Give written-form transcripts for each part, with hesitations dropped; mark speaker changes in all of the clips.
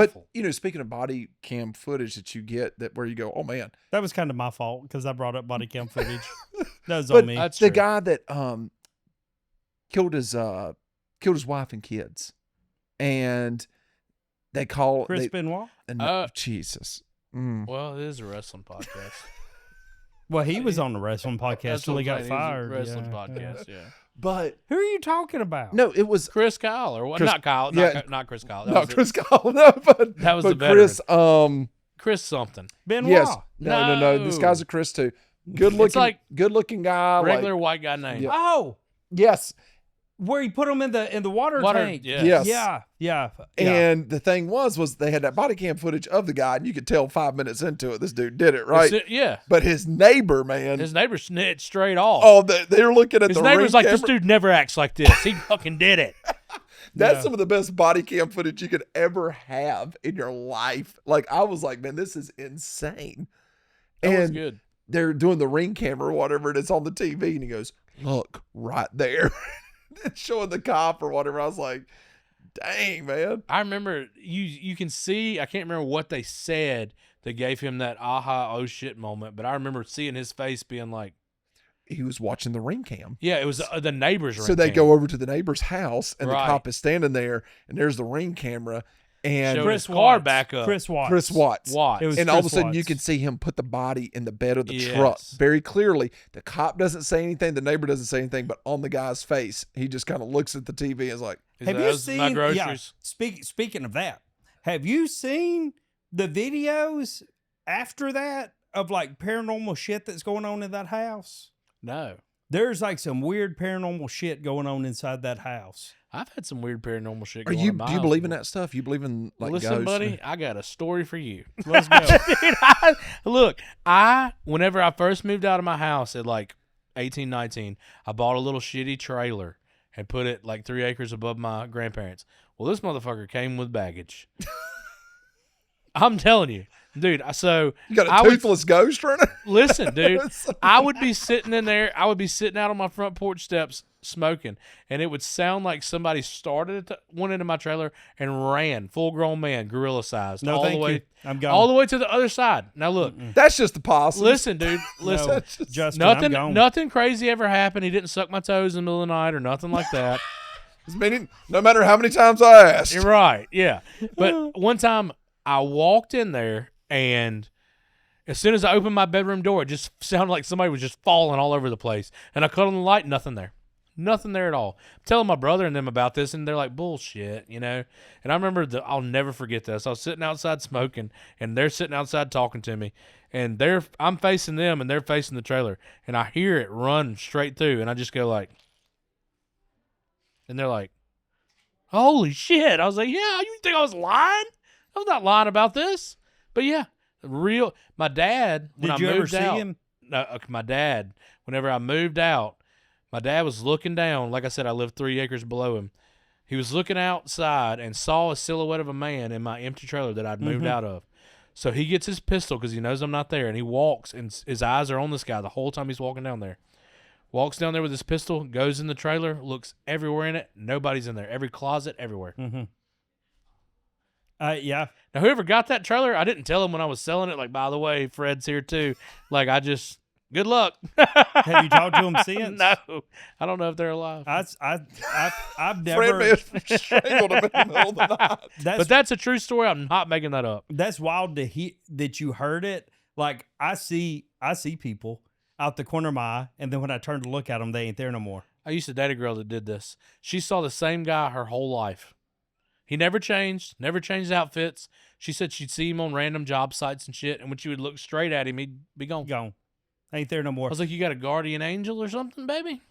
Speaker 1: awful.
Speaker 2: But, speaking of body cam footage that you get where you go, oh, man.
Speaker 3: That was kind of my fault because I brought up body cam footage. That was
Speaker 2: But
Speaker 3: on me.
Speaker 1: That's
Speaker 2: the
Speaker 1: true.
Speaker 2: guy that killed his wife and kids. And they call...
Speaker 3: Chris Benoit?
Speaker 2: Jesus.
Speaker 1: Well, it is a wrestling podcast.
Speaker 3: Well, he was on the wrestling podcast
Speaker 1: That's
Speaker 3: till
Speaker 1: what
Speaker 3: he
Speaker 1: I'm
Speaker 3: got
Speaker 1: saying, he's a
Speaker 3: fired.
Speaker 1: wrestling
Speaker 3: Yeah.
Speaker 1: podcast, yeah.
Speaker 2: But...
Speaker 3: Who are you talking about?
Speaker 2: No, it was...
Speaker 1: Chris Kyle or what?
Speaker 2: Chris-
Speaker 1: Not Kyle.
Speaker 2: yeah.
Speaker 1: Not Chris Kyle.
Speaker 2: No, Chris Kyle. No, but...
Speaker 1: That was
Speaker 2: but
Speaker 1: the veteran.
Speaker 2: Chris...
Speaker 1: Chris something.
Speaker 3: Benoit.
Speaker 2: Yes. No.
Speaker 1: No.
Speaker 2: This guy's a Chris, too. Good-looking guy.
Speaker 1: Regular white guy name.
Speaker 2: Yeah.
Speaker 3: Oh,
Speaker 2: Yes.
Speaker 3: where he put him in the water tank.
Speaker 1: Yeah.
Speaker 2: Yes.
Speaker 3: Yeah.
Speaker 2: And the thing was they had that body cam footage of the guy, and you could tell 5 minutes into it, this dude did it, right?
Speaker 1: Yeah.
Speaker 2: But his neighbor, man.
Speaker 1: His neighbor snitched straight off.
Speaker 2: Oh, they're looking at
Speaker 1: His
Speaker 2: the
Speaker 1: neighbor's
Speaker 2: ring
Speaker 1: like, this
Speaker 2: camera.
Speaker 1: dude never acts like this. He fucking did it.
Speaker 2: That's
Speaker 3: Yeah.
Speaker 2: some of the best body cam footage you could ever have in your life. Like, I was like, man, this is insane.
Speaker 1: That was
Speaker 2: And
Speaker 1: good.
Speaker 2: they're doing the ring camera or whatever, and it's on the TV, and he goes, look, right there. It's showing the cop or whatever. I was like, dang, man.
Speaker 1: I remember you can see, I can't remember what they said that gave him that aha, oh shit moment, but I remember seeing his face being like,
Speaker 2: He was watching the ring cam.
Speaker 1: yeah, it was the neighbor's ring
Speaker 2: So they
Speaker 1: cam.
Speaker 2: go over to the neighbor's house, and
Speaker 1: Right.
Speaker 2: the cop is standing there, and there's the ring camera, and
Speaker 1: Showed
Speaker 3: Chris
Speaker 1: his car
Speaker 3: Watts.
Speaker 1: back up.
Speaker 3: Chris Watts.
Speaker 2: Chris Watts.
Speaker 1: Watts.
Speaker 3: It was
Speaker 2: And all of a
Speaker 3: Chris
Speaker 2: sudden, you
Speaker 3: Watts.
Speaker 2: can see him put the body in the bed of the
Speaker 1: Yes.
Speaker 2: truck very clearly. The cop doesn't say anything. The neighbor doesn't say anything. But on the guy's face, he just kind of looks at the TV and is like,
Speaker 3: Have you
Speaker 1: Those are my
Speaker 3: seen? Yeah.
Speaker 1: groceries?
Speaker 3: Speaking of that, have you seen the videos after that of like paranormal shit that's going on in that house?
Speaker 1: No.
Speaker 3: There's like some weird paranormal shit going on inside that house.
Speaker 1: I've had some weird paranormal shit
Speaker 2: Are
Speaker 1: going
Speaker 2: you?
Speaker 1: on in my
Speaker 2: Do you
Speaker 1: house
Speaker 2: believe in
Speaker 1: before.
Speaker 2: that stuff? You believe in like
Speaker 1: Listen,
Speaker 2: ghosts?
Speaker 1: buddy, I got a story for you.
Speaker 3: Let's go.
Speaker 1: Dude, whenever I first moved out of my house at like 18, 19, I bought a little shitty trailer and put it like 3 acres above my grandparents. Well, this motherfucker came with baggage. I'm telling you, dude. So
Speaker 2: You got
Speaker 1: I
Speaker 2: a
Speaker 1: would-
Speaker 2: toothless ghost running?
Speaker 1: Listen, dude, I would be sitting in there. I would be sitting out on my front porch steps smoking, and it would sound like somebody started went into my trailer and ran, full grown man, gorilla sized,
Speaker 3: No,
Speaker 1: all
Speaker 3: thank
Speaker 1: the way,
Speaker 3: you. I'm gone.
Speaker 1: all the way to the other side. Now look,
Speaker 2: That's just the possum.
Speaker 1: listen, dude, listen.
Speaker 3: No, Justin, I'm
Speaker 1: Nothing,
Speaker 3: gone.
Speaker 1: nothing crazy ever happened. He didn't suck my toes in the middle of the night or nothing like that.
Speaker 2: Meaning, no matter how many times I asked.
Speaker 1: You're right, yeah. But one time I walked in there, and as soon as I opened my bedroom door, it just sounded like somebody was just falling all over the place. And I cut on the light, nothing there. Nothing there at all. I'm telling my brother and them about this, and they're like, bullshit, you know? And I remember I'll never forget this. I was sitting outside smoking, and they're sitting outside talking to me. And I'm facing them, and they're facing the trailer. And I hear it run straight through, and I just go like, and they're like, holy shit. I was like, yeah, you think I was lying? I was not lying about this. But yeah, my dad, when
Speaker 3: Did
Speaker 1: I
Speaker 3: you ever
Speaker 1: moved
Speaker 3: see
Speaker 1: out,
Speaker 3: him?
Speaker 1: No, my dad, whenever I moved out, my dad was looking down. Like I said, I lived 3 acres below him. He was looking outside and saw a silhouette of a man in my empty trailer that I'd moved out of. So he gets his pistol because he knows I'm not there, and he walks, and his eyes are on this guy the whole time he's walking down there. Walks down there with his pistol, goes in the trailer, looks everywhere in it. Nobody's in there. Every closet, everywhere.
Speaker 3: Yeah.
Speaker 1: Now, whoever got that trailer, I didn't tell him when I was selling it, like, by the way, Fred's here too. Like, good luck.
Speaker 3: Have you talked to him since?
Speaker 1: No. I don't know if they're alive.
Speaker 3: I've
Speaker 2: Fred
Speaker 3: never.
Speaker 2: may have strangled him in the middle of the night.
Speaker 1: But that's a true story. I'm not making that up.
Speaker 3: That's wild to hear that you heard it. Like I see people out the corner of my eye, and then when I turn to look at them, they ain't there no more.
Speaker 1: I used to date a girl that did this. She saw the same guy her whole life. He never changed outfits. She said she'd see him on random job sites and shit, and when she would look straight at him, he'd be gone.
Speaker 3: Gone. Ain't there no
Speaker 1: I
Speaker 3: more.
Speaker 1: was like, you got a guardian angel or something, baby?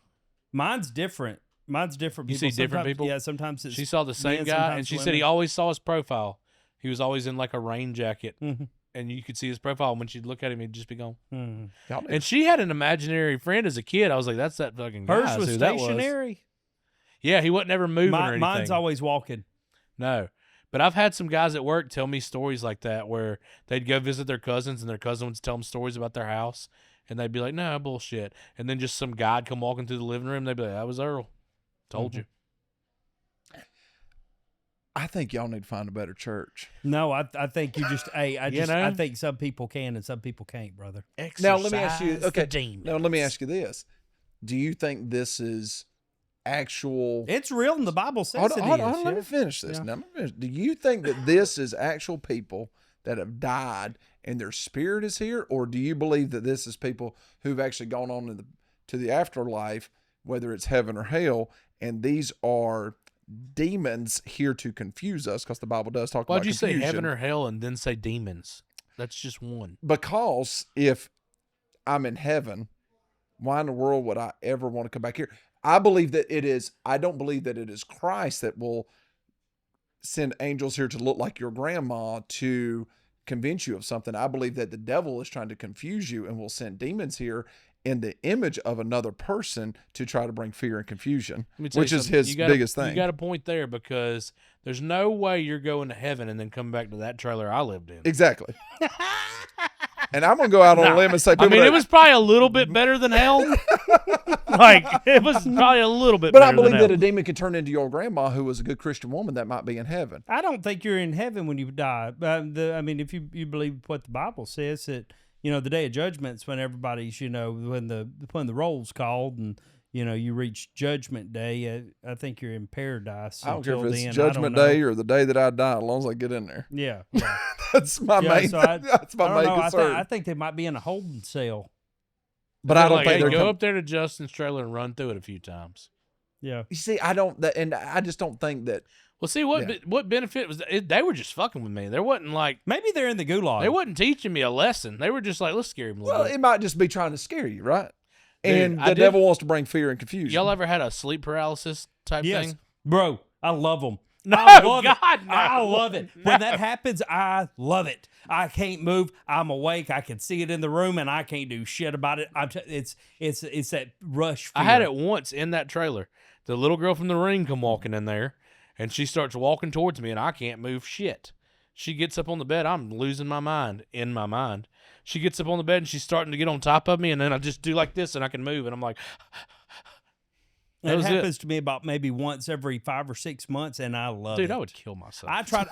Speaker 3: Mine's different. Mine's different.
Speaker 1: You see different
Speaker 3: Sometimes-
Speaker 1: people?
Speaker 3: Yeah, sometimes it's.
Speaker 1: She saw the same
Speaker 3: men,
Speaker 1: guy, and
Speaker 3: sometimes
Speaker 1: she said
Speaker 3: women.
Speaker 1: he always saw his profile. He was always in like a rain jacket,
Speaker 3: Mhm.
Speaker 1: and you could see his profile. And when she'd look at him, he'd just be gone.
Speaker 3: Mhm.
Speaker 2: Y'all need-
Speaker 1: And she had an imaginary friend as a kid. I was like, that's that fucking guy.
Speaker 3: Hers
Speaker 1: I
Speaker 3: was
Speaker 1: see who that
Speaker 3: stationary.
Speaker 1: Yeah, he wasn't ever moving or anything.
Speaker 3: Mine's always walking.
Speaker 1: No. But I've had some guys at work tell me stories like that where they'd go visit their cousins and their cousin would tell them stories about their house. And they'd be like, no, bullshit. And then just some guy'd come walking through the living room. They'd be like, that was Earl. Told you.
Speaker 2: I think y'all need to find a better church.
Speaker 3: No, I think you just I
Speaker 1: know?
Speaker 3: think some people can and some people can't, brother.
Speaker 2: Now let me ask you.
Speaker 1: Exorcise
Speaker 2: Okay.
Speaker 1: the demons.
Speaker 2: Now let me ask you this: do you think this is actual?
Speaker 3: It's real, and the Bible says it
Speaker 2: Hold
Speaker 3: is.
Speaker 2: on, let
Speaker 3: yeah.
Speaker 2: me finish this.
Speaker 3: Yeah.
Speaker 2: Now, do you think that this is actual people that have died and their spirit is here, or do you believe that this is people who've actually gone on to the afterlife, whether it's heaven or hell, and these are demons here to confuse us? Because the Bible does talk
Speaker 1: Why'd
Speaker 2: about
Speaker 1: you say
Speaker 2: confusion.
Speaker 1: heaven or hell and then say demons? That's just one.
Speaker 2: Because if I'm in heaven, why in the world would I ever want to come back here? I believe that it is. I don't believe that it is Christ that will send angels here to look like your grandma to convince you of something. I believe that the devil is trying to confuse you and will send demons here in the image of another person to try to bring fear and confusion,
Speaker 1: Let me tell you
Speaker 2: which is
Speaker 1: something.
Speaker 2: his biggest thing.
Speaker 1: You got a point there, because there's no way you're going to heaven and then come back to that trailer I lived in.
Speaker 2: Exactly. And I'm going to go out on a limb and say,
Speaker 1: I mean, it was probably a little bit better than hell. Like, it was probably a little bit
Speaker 2: but
Speaker 1: better
Speaker 2: I believe
Speaker 1: than
Speaker 2: that
Speaker 1: hell.
Speaker 2: a demon could turn into your grandma who was a good Christian woman that might be in heaven.
Speaker 3: I don't think you're in heaven when you die. I mean, if you believe what the Bible says, that the day of judgment's when everybody's when the roll's called and you reach judgment day. I think you're in paradise.
Speaker 2: I don't care
Speaker 3: until
Speaker 2: if it's
Speaker 3: then. I
Speaker 2: judgment
Speaker 3: don't know.
Speaker 2: day or the day that I die, as long as I get in there.
Speaker 3: Yeah.
Speaker 2: That's my main.
Speaker 3: So
Speaker 2: That's my
Speaker 3: I
Speaker 2: main
Speaker 3: don't know.
Speaker 2: concern.
Speaker 3: I think they might be in a holding cell.
Speaker 2: But I don't
Speaker 1: like,
Speaker 2: think
Speaker 1: hey,
Speaker 2: they're
Speaker 1: go up there to Justin's trailer and run through it a few times.
Speaker 3: Yeah.
Speaker 2: You see, I don't, and I just don't think that.
Speaker 1: Well, see, what benefit was they were just fucking with me. There wasn't like,
Speaker 3: Maybe they're in the gulag.
Speaker 1: they wasn't teaching me a lesson. They were just like, let's scare him a little
Speaker 2: Well,
Speaker 1: bit.
Speaker 2: it might just be trying to scare you, right?
Speaker 1: Dude,
Speaker 2: And
Speaker 1: I
Speaker 2: the
Speaker 1: did-
Speaker 2: devil wants to bring fear and confusion.
Speaker 1: Y'all ever had a sleep paralysis type
Speaker 3: Yes.
Speaker 1: thing?
Speaker 3: Bro, I love them.
Speaker 1: No,
Speaker 3: I love it.
Speaker 1: God, no.
Speaker 3: I love it.
Speaker 1: No.
Speaker 3: When that happens, I love it. I can't move. I'm awake. I can see it in the room, and I can't do shit about it. It's that rush fear.
Speaker 1: I had it once in that trailer. The little girl from the ring come walking in there, and she starts walking towards me, and I can't move shit. She gets up on the bed. I'm losing my mind in my mind. She gets up on the bed, and she's starting to get on top of me, and then I just do like this, and I can move, and I'm like,
Speaker 3: It
Speaker 1: was
Speaker 3: happens to me about maybe once every 5 or 6 months, and I love it.
Speaker 1: dude, I would kill myself.
Speaker 3: I try.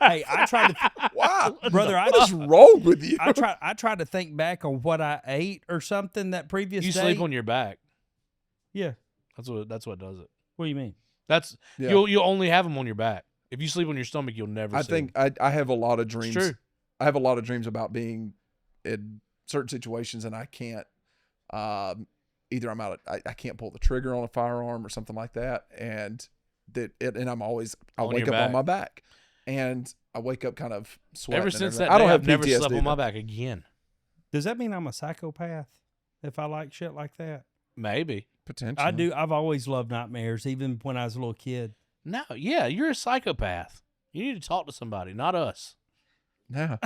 Speaker 3: Hey, I try to,
Speaker 2: Wow,
Speaker 3: brother.
Speaker 2: what is wrong with you?
Speaker 3: I try to think back on what I ate or something that previous
Speaker 1: you
Speaker 3: day.
Speaker 1: sleep on your back.
Speaker 3: Yeah.
Speaker 1: That's what does it.
Speaker 3: What do you mean?
Speaker 2: Yeah.
Speaker 1: You'll only have them on your back. If you sleep on your stomach, you'll never.
Speaker 2: I
Speaker 1: see
Speaker 2: think
Speaker 1: them.
Speaker 2: I have a lot of dreams.
Speaker 1: true.
Speaker 2: I have a lot of dreams about being in certain situations, and I can't. Either I'm out. I can't pull the trigger on a firearm or something like that, and and I'm always I'll
Speaker 1: On
Speaker 2: wake
Speaker 1: your
Speaker 2: up on
Speaker 1: back.
Speaker 2: my back, and I wake up kind of sweating.
Speaker 1: Ever
Speaker 2: and
Speaker 1: since
Speaker 2: everything.
Speaker 1: that
Speaker 2: I
Speaker 1: day,
Speaker 2: don't have
Speaker 1: I've never
Speaker 2: PTSD.
Speaker 1: slept on my
Speaker 2: though.
Speaker 1: back again.
Speaker 3: Does that mean I'm a psychopath if I like shit like that?
Speaker 1: Maybe.
Speaker 2: Potentially,
Speaker 3: I do. I've always loved nightmares, even when I was a little kid.
Speaker 1: No, yeah, you're a psychopath. You need to talk to somebody, not us.
Speaker 2: Yeah.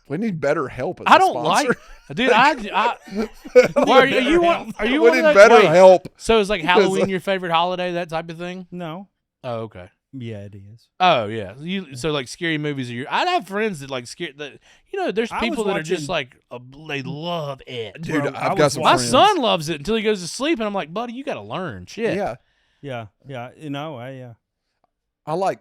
Speaker 2: We need better help. As
Speaker 1: I
Speaker 2: a
Speaker 1: don't
Speaker 2: sponsor.
Speaker 1: like, dude. Why are you one? Are you
Speaker 2: We
Speaker 1: one
Speaker 2: need
Speaker 1: of those?
Speaker 2: better
Speaker 1: Wait,
Speaker 2: help.
Speaker 1: so is like
Speaker 2: Because,
Speaker 1: Halloween your favorite holiday? That type of thing?
Speaker 3: No.
Speaker 1: Oh, okay.
Speaker 3: Yeah, it is.
Speaker 1: Oh, yeah. So like scary movies are your. I'd have friends that like scare that. There's
Speaker 3: I
Speaker 1: people
Speaker 3: was
Speaker 1: that are just
Speaker 3: watching-
Speaker 1: like they love it.
Speaker 2: Dude,
Speaker 3: Bro, I
Speaker 2: I've got
Speaker 3: was
Speaker 2: some
Speaker 1: My
Speaker 2: friends.
Speaker 1: son loves it until he goes to sleep, and I'm like, buddy, you got to learn shit.
Speaker 2: Yeah,
Speaker 3: Yeah. Yeah. Yeah.
Speaker 2: I like.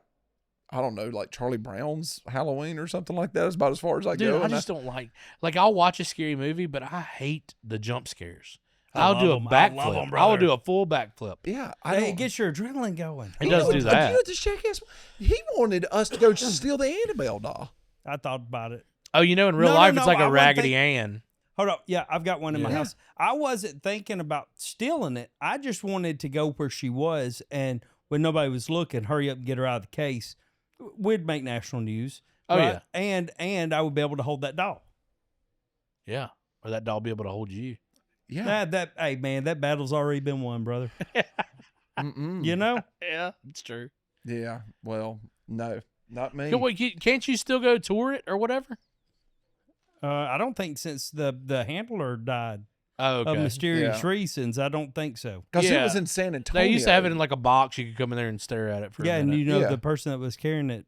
Speaker 2: I don't know, like Charlie Brown's Halloween or something like that. Is about as far as I
Speaker 1: Dude,
Speaker 2: go.
Speaker 1: I
Speaker 2: and
Speaker 1: just don't like I'll watch a scary movie, but I hate the jump scares.
Speaker 3: I
Speaker 1: I'll
Speaker 3: love
Speaker 1: do a
Speaker 3: 'em. I love 'em,
Speaker 1: backflip. I will
Speaker 3: brother.
Speaker 1: do a full backflip.
Speaker 2: yeah, I
Speaker 3: Hey,
Speaker 2: don't.
Speaker 3: it gets your adrenaline going.
Speaker 1: It does do
Speaker 2: You
Speaker 1: that.
Speaker 2: know what the jackass? He wanted us to go steal the Annabelle doll.
Speaker 3: I thought about it.
Speaker 1: Oh, in real
Speaker 3: No,
Speaker 1: life,
Speaker 3: no,
Speaker 1: it's like
Speaker 3: I
Speaker 1: a
Speaker 3: wasn't
Speaker 1: Raggedy Ann.
Speaker 3: Hold up. Yeah, I've got one in my
Speaker 1: Yeah.
Speaker 3: house. I wasn't thinking about stealing it. I just wanted to go where she was, and when nobody was looking, hurry up and get her out of the case. We'd make national news.
Speaker 1: Oh,
Speaker 3: right? And I would be able to hold that doll.
Speaker 1: Yeah. Or that doll be able to hold you.
Speaker 2: Yeah.
Speaker 3: Hey man, that battle's already been won, brother.
Speaker 2: Mm-mm.
Speaker 3: You know?
Speaker 1: Yeah, it's true.
Speaker 2: Yeah. Well, no, not me.
Speaker 1: Can't you still go tour it or whatever?
Speaker 3: I don't think since the handler died
Speaker 1: Oh, okay.
Speaker 3: of mysterious
Speaker 2: Yeah.
Speaker 3: reasons, I don't think so.
Speaker 2: Because
Speaker 1: Yeah.
Speaker 2: it was in San Antonio.
Speaker 1: They used to have it in like a box. You could come in there and stare at it for
Speaker 3: Yeah,
Speaker 1: a
Speaker 3: and
Speaker 1: minute.
Speaker 2: Yeah.
Speaker 3: the person that was carrying it,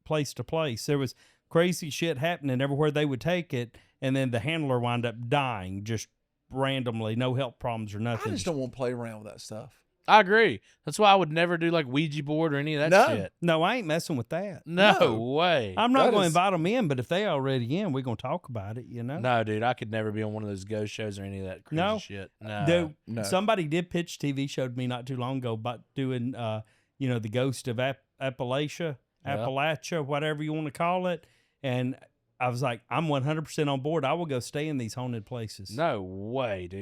Speaker 3: place to place, there was crazy shit happening everywhere they would take it, and then the handler wound up dying just randomly, no health problems or
Speaker 2: I
Speaker 3: nothing.
Speaker 2: just don't want to play around with that stuff.
Speaker 1: I agree. That's why I would never do like Ouija board or any of that
Speaker 2: No.
Speaker 1: shit.
Speaker 3: No, I ain't messing with that.
Speaker 1: No,
Speaker 2: No.
Speaker 1: way.
Speaker 3: I'm not
Speaker 2: That
Speaker 3: going to
Speaker 2: is-
Speaker 3: invite them in, but if they already in, we're going to talk about it, you know?
Speaker 1: No, dude, I could never be on one of those ghost shows or any of that crazy
Speaker 3: No.
Speaker 1: shit. No.
Speaker 3: Dude,
Speaker 2: No.
Speaker 3: somebody did pitch TV showed me not too long ago about doing, the ghost of Appalachia, whatever you want to call it. And I was like, I'm 100% on board. I will go stay in these haunted places.
Speaker 1: No way, dude.